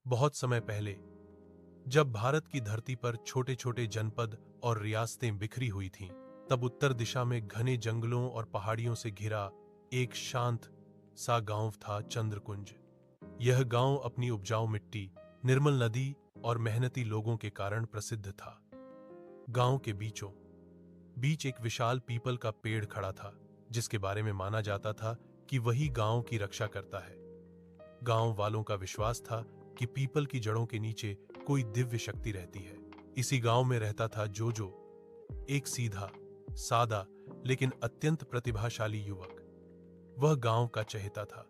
बहुत समय पहले, जब भारत की धरती पर छोटे छोटे जनपद और रियासतें बिखरी हुई थीं, तब उत्तर दिशा में घने जंगलों और पहाड़ियों से घिरा एक शांत सा गांव था, चंद्रकुंज। यह गांव अपनी उपजाऊ मिट्टी, निर्मल नदी और मेहनती लोगों के कारण प्रसिद्ध था। गांव के बीचों बीच एक विशाल पीपल का पेड़ खड़ा था, जिसके बारे में माना जाता था कि वही गांव की रक्षा करता है। गांव वालों का विश्वास था कि पीपल की जड़ों के नीचे कोई दिव्य शक्ति रहती है। इसी गांव में रहता था जोजो, एक सीधा, सादा लेकिन अत्यंत प्रतिभाशाली युवक। वह गांव का चहेता था,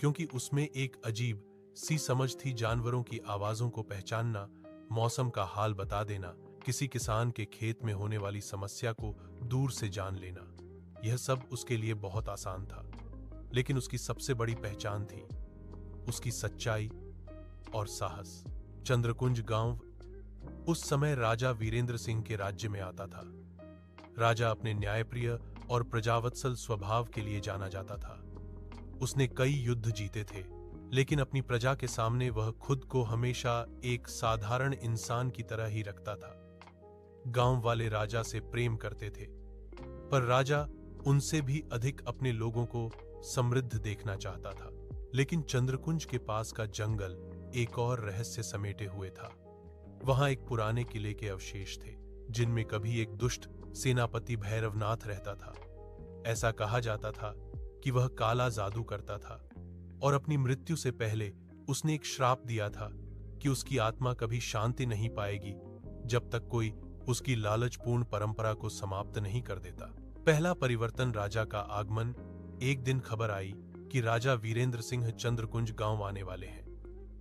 क्योंकि उसमें एक अजीब सी समझ थी। जानवरों की आवाजों को पहचानना, मौसम का हाल बता देना, किसी किसान के खेत में होने वाली समस्या को दूर से जान लेना, यह सब उसके लिए बहुत आसान था। लेकिन उसकी सबसे बड़ी पहचान थी उसकी सच्चाई और साहस। चंद्रकुंज गांव उस समय राजा वीरेंद्र सिंह के राज्य में आता था। राजा अपने न्यायप्रिय और प्रजावत्सल स्वभाव के लिए जाना जाता था। उसने कई युद्ध जीते थे, लेकिन अपनी प्रजा के सामने वह खुद को हमेशा एक साधारण इंसान की तरह ही रखता था। गांव वाले राजा से प्रेम करते थे, पर राजा उनसे भी अधिक अपने लोगों को समृद्ध देखना चाहता था। लेकिन चंद्रकुंज के पास का जंगल एक और रहस्य समेटे हुए था। वहां एक पुराने किले के अवशेष थे, जिनमें कभी एक दुष्ट सेनापति भैरवनाथ रहता था। ऐसा कहा जाता था कि वह काला जादू करता था और अपनी मृत्यु से पहले उसने एक श्राप दिया था कि उसकी आत्मा कभी शांति नहीं पाएगी जब तक कोई उसकी लालचपूर्ण परंपरा को समाप्त नहीं कर देता। पहला परिवर्तन राजा का आगमन। एक दिन खबर आई कि राजा वीरेंद्र सिंह चंद्रकुंज गांव आने वाले हैं।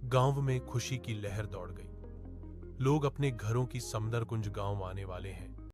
गांव में खुशी की लहर दौड़ गई। लोग अपने घरों की समंदरकुंज गांव आने वाले हैं